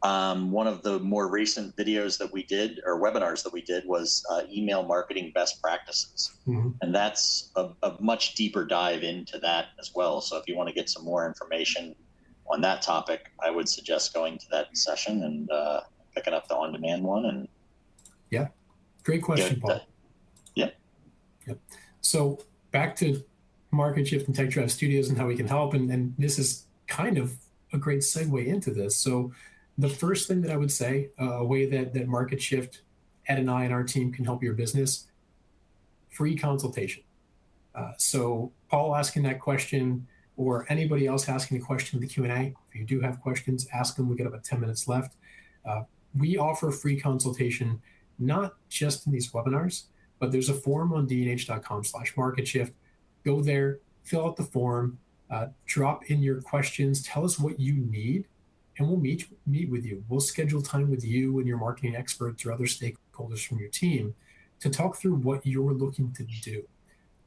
one of the more recent videos that we did, or webinars that we did, was email marketing best practices. And that's a much deeper dive into that as well. So if you want to get some more information on that topic, I would suggest going to that session and picking up the on-demand one. And yeah, great question, Paul. Yep. So back to Market Shift and Tech Drive Studios and how we can help. And this is kind of a great segue into this. So the first thing that I would say, a way that Market Shift, Ed and I and our team can help your business, free consultation. So Paul asking that question, or anybody else asking a question in the Q&A, if you do have questions, ask them. We got about 10 minutes left. We offer free consultation, not just in these webinars, but there's a form on dnh.com/marketshift. Go there, fill out the form, drop in your questions, tell us what you need, and we'll meet with you. We'll schedule time with you and your marketing experts or other stakeholders from your team to talk through what you're looking to do.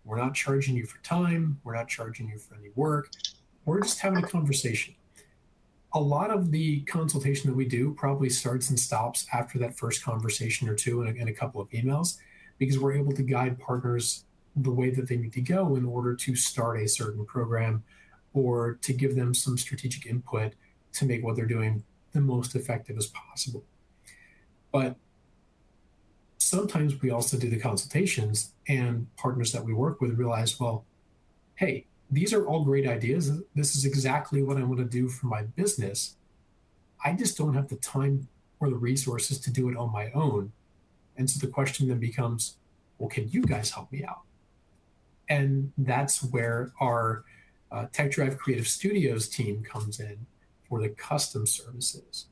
We're not charging you for time. We're not charging you for any work. We're just having a conversation. A lot of the consultation that we do probably starts and stops after that first conversation or two and a couple of emails, because we're able to guide partners the way that they need to go in order to start a certain program or to give them some strategic input to make what they're doing the most effective as possible. But sometimes we also do the consultations, and partners that we work with realize, well, hey, these are all great ideas. This is exactly what I want to do for my business. I just don't have the time or the resources to do it on my own. And so the question then becomes, well, can you guys help me out? And that's where our Tech Drive Creative Studios team comes in for the custom services.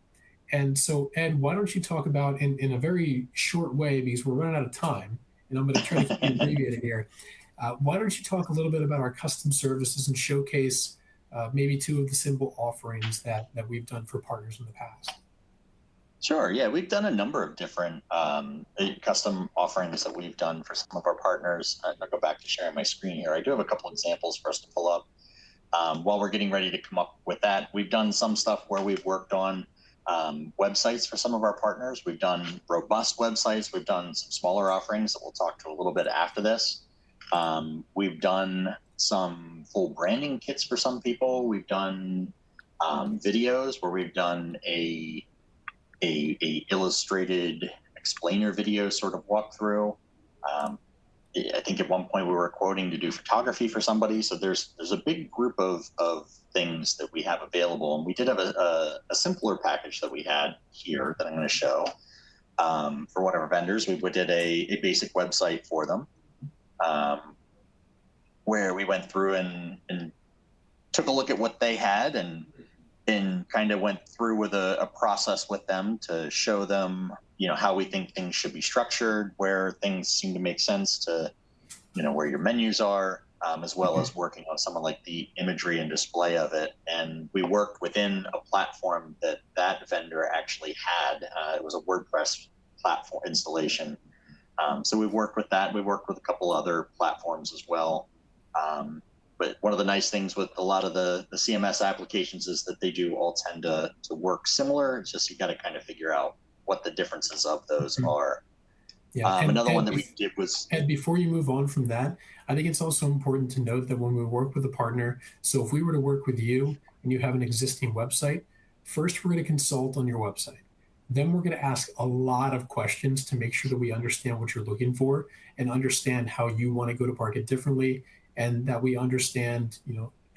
And so, Ed, why don't you talk about, in a very short way, because we're running out of time, and I'm going to try to keep it abbreviated here. Why don't you talk a little bit about our custom services and showcase maybe two of the simple offerings that we've done for partners in the past? Sure. Yeah, we've done a number of different custom offerings that we've done for some of our partners. I'll go back to sharing my screen here. I do have a couple examples for us to pull up. While we're getting ready to come up with that, we've done some stuff where we've worked on websites for some of our partners. We've done robust websites. We've done some smaller offerings that we'll talk to a little bit after this. We've done some full branding kits for some people. We've done videos where we've done a illustrated explainer video sort of walkthrough. I think at one point we were quoting to do photography for somebody. So there's a big group of things that we have available. And we did have a simpler package that we had here that I'm going to show for one of our vendors. We did a basic website for them where we went through and took a look at what they had and kind of went through with a process with them to show them, how we think things should be structured, where things seem to make sense to, where your menus are, as well as working on some of like the imagery and display of it. And we worked within a platform that vendor actually had. It was a WordPress platform installation. So we've worked with that. We've worked with a couple other platforms as well. But one of the nice things with a lot of the CMS applications is that they do all tend to work similar. It's just you got to kind of figure out what the differences of those are. Yeah. Another one that we did was... Ed, before you move on from that, I think it's also important to note that when we work with a partner, so if we were to work with you and you have an existing website, first we're going to consult on your website. Then we're going to ask a lot of questions to make sure that we understand what you're looking for and understand how you want to go to market differently, and that we understand,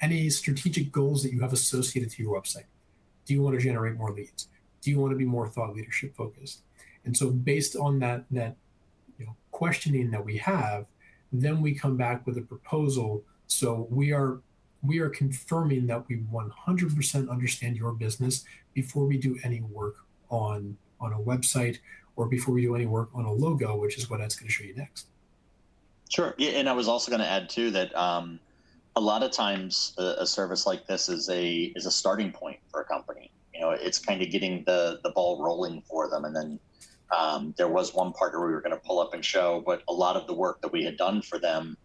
any strategic goals that you have associated to your website. Do you want to generate more leads? Do you want to be more thought leadership focused? And so based on that questioning that we have, then we come back with a proposal. So we are confirming that we 100% understand your business before we do any work on a website or before we do any work on a logo, which is what Ed's going to show you next. Sure. Yeah, and I was also going to add too that a lot of times a service like this is a starting point for a company. It's kind of getting the ball rolling for them. And then there was one partner we were going to pull up and show, but a lot of the work that we had done for them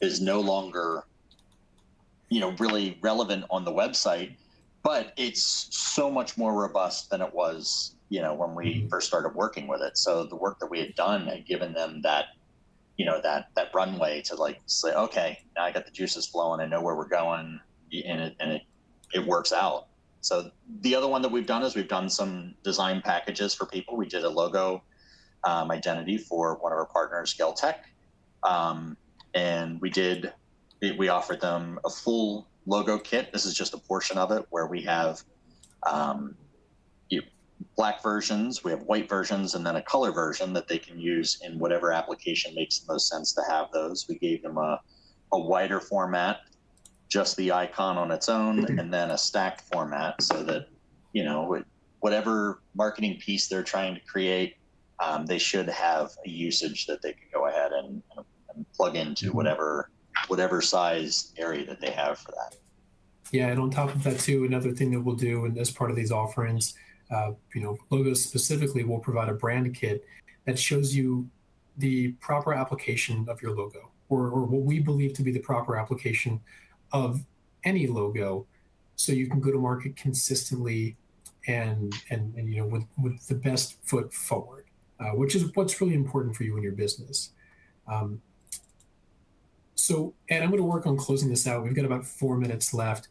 is no longer, really relevant on the website, but it's so much more robust than it was, when we first started working with it. So the work that we had done had given them that runway to like say, okay, now I got the juices flowing. I know where we're going, and it works out. So the other one that we've done is we've done some design packages for people. We did a logo identity for one of our partners, Geltech. And we offered them a full logo kit. This is just a portion of it where we have black versions, we have white versions, and then a color version that they can use in whatever application makes the most sense to have those. We gave them a wider format, just the icon on its own, and then a stacked format so that, whatever marketing piece they're trying to create, they should have a usage that they can go ahead and plug into whatever size area that they have for that. Yeah, and on top of that too, another thing that we'll do in this part of these offerings, logos specifically, will provide a brand kit that shows you the proper application of your logo, or what we believe to be the proper application of any logo, so you can go to market consistently and with the best foot forward, which is what's really important for you in your business. So, Ed, I'm going to work on closing this out. We've got about 4 minutes left.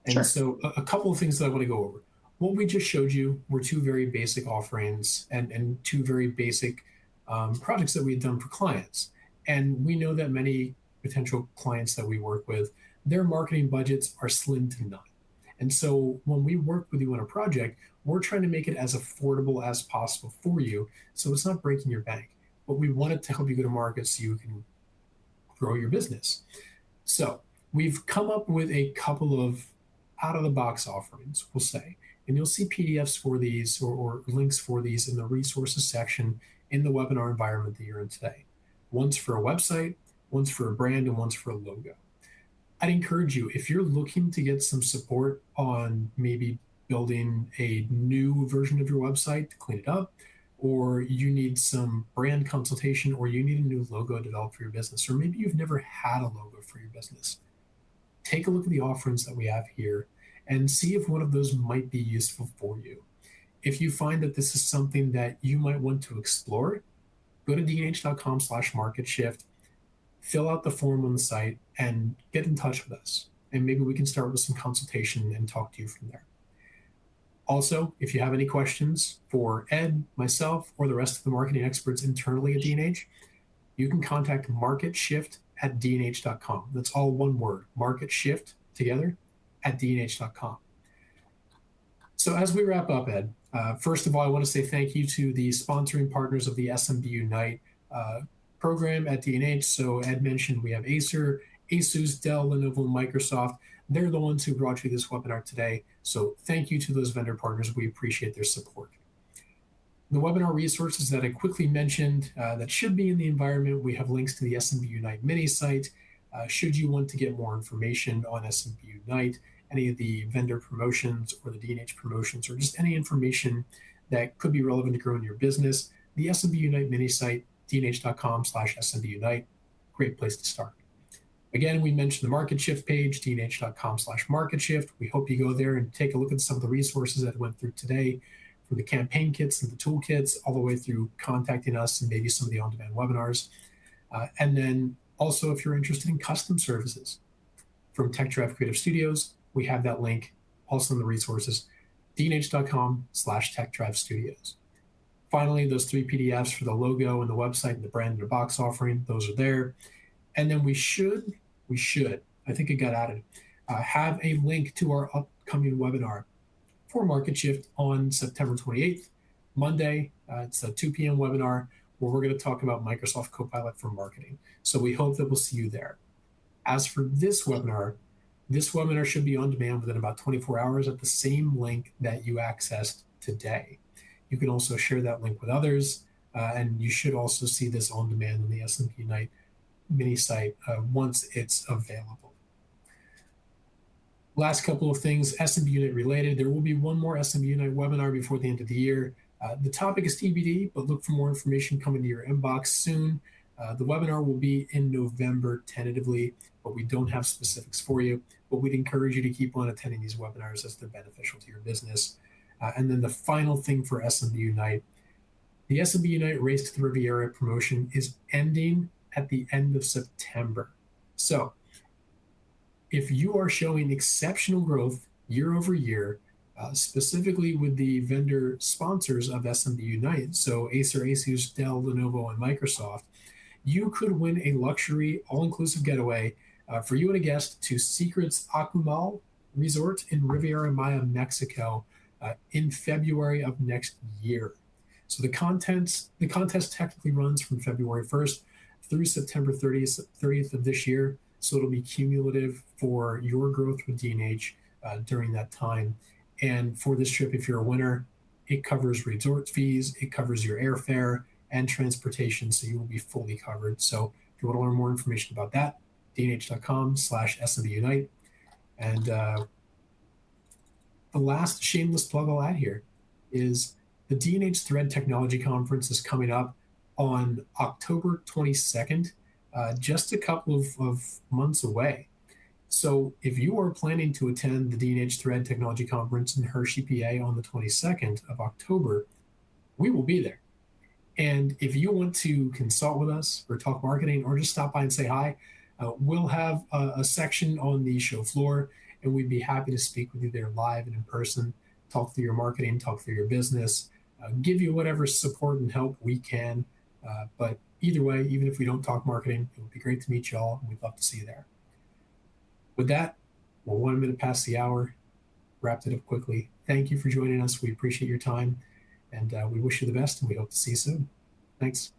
And Sure. So a couple of things that I want to go over. What we just showed you were two very basic offerings and two very basic projects that we had done for clients. And we know that many potential clients that we work with, their marketing budgets are slim to none. And so when we work with you on a project, we're trying to make it as affordable as possible for you, so it's not breaking your bank. But we want it to help you go to market so you can grow your business. So we've come up with a couple of out-of-the-box offerings, we'll say. And you'll see PDFs for these or links for these in the resources section in the webinar environment that you're in today. One's for a website, one's for a brand, and one's for a logo. I'd encourage you, if you're looking to get some support on maybe building a new version of your website to clean it up, or you need some brand consultation, or you need a new logo developed for your business, or maybe you've never had a logo for your business, take a look at the offerings that we have here and see if one of those might be useful for you. If you find that this is something that you might want to explore, go to dnh.com/market+shift, fill out the form on the site, and get in touch with us. And maybe we can start with some consultation and talk to you from there. Also, if you have any questions for Ed, myself, or the rest of the marketing experts internally at D&H, you can contact marketshift@dnh.com. That's all one word, marketshift together @dnh.com. So as we wrap up, Ed, first of all, I want to say thank you to the sponsoring partners of the SMB Unite program at D&H. So Ed mentioned we have Acer, Asus, Dell, Lenovo, Microsoft. They're the ones who brought you this webinar today. So thank you to those vendor partners. We appreciate their support. The webinar resources that I quickly mentioned that should be in the environment, we have links to the SMB Unite mini site. Should you want to get more information on SMB Unite, any of the vendor promotions or the D&H promotions, or just any information that could be relevant to growing your business, the SMB Unite mini site, dnh.com/SMB Unite, great place to start. Again, we mentioned the Market Shift page, dnh.com/Market Shift. We hope you go there and take a look at some of the resources that went through today, from the campaign kits and the toolkits, all the way through contacting us and maybe some of the on-demand webinars. And then also, if you're interested in custom services from TechDrive Creative Studios, we have that link also in the resources, dnh.com/TechDrive Studios. Finally, those 3 PDFs for the logo and the website and the brand in a box offering, those are there. And then we should, I think it got added, have a link to our upcoming webinar for Market Shift on September 28th, Monday. It's a 2 p.m. webinar where we're going to talk about Microsoft Copilot for marketing. So we hope that we'll see you there. As for this webinar should be on demand within about 24 hours at the same link that you accessed today. You can also share that link with others, and you should also see this on demand on the SMB Unite mini site once it's available. Last couple of things, SMB Unite related. There will be one more SMB Unite webinar before the end of the year. The topic is TBD, but look for more information coming to your inbox soon. The webinar will be in November tentatively, but we don't have specifics for you. But we'd encourage you to keep on attending these webinars as they're beneficial to your business. And then the final thing for SMB Unite, the SMB Unite Race to the Riviera promotion is ending at the end of September. So if you are showing exceptional growth year over year, specifically with the vendor sponsors of SMB Unite, so Acer, Asus, Dell, Lenovo, and Microsoft, you could win a luxury all-inclusive getaway for you and a guest to Secrets Akumal Resort in Riviera Maya, Mexico, in February of next year. So the contest technically runs from February 1st through September 30th of this year. So it'll be cumulative for your growth with D&H during that time. And for this trip, if you're a winner, it covers resort fees, it covers your airfare and transportation, so you will be fully covered. So if you want to learn more information about that, dnh.com/SMBUnite. And the last shameless plug I'll add here is the D&H Thread Technology Conference is coming up on October 22nd, just a couple of months away. So if you are planning to attend the D&H Thread Technology Conference in Hershey, PA on the 22nd of October, we will be there. And if you want to consult with us or talk marketing or just stop by and say hi, we'll have a section on the show floor, and we'd be happy to speak with you there live and in person, talk through your marketing, talk through your business, give you whatever support and help we can. But either way, even if we don't talk marketing, it would be great to meet you all, and we'd love to see you there. With that, we're 1 minute past the hour. Wrapped it up quickly. Thank you for joining us. We appreciate your time, and we wish you the best, and we hope to see you soon. Thanks.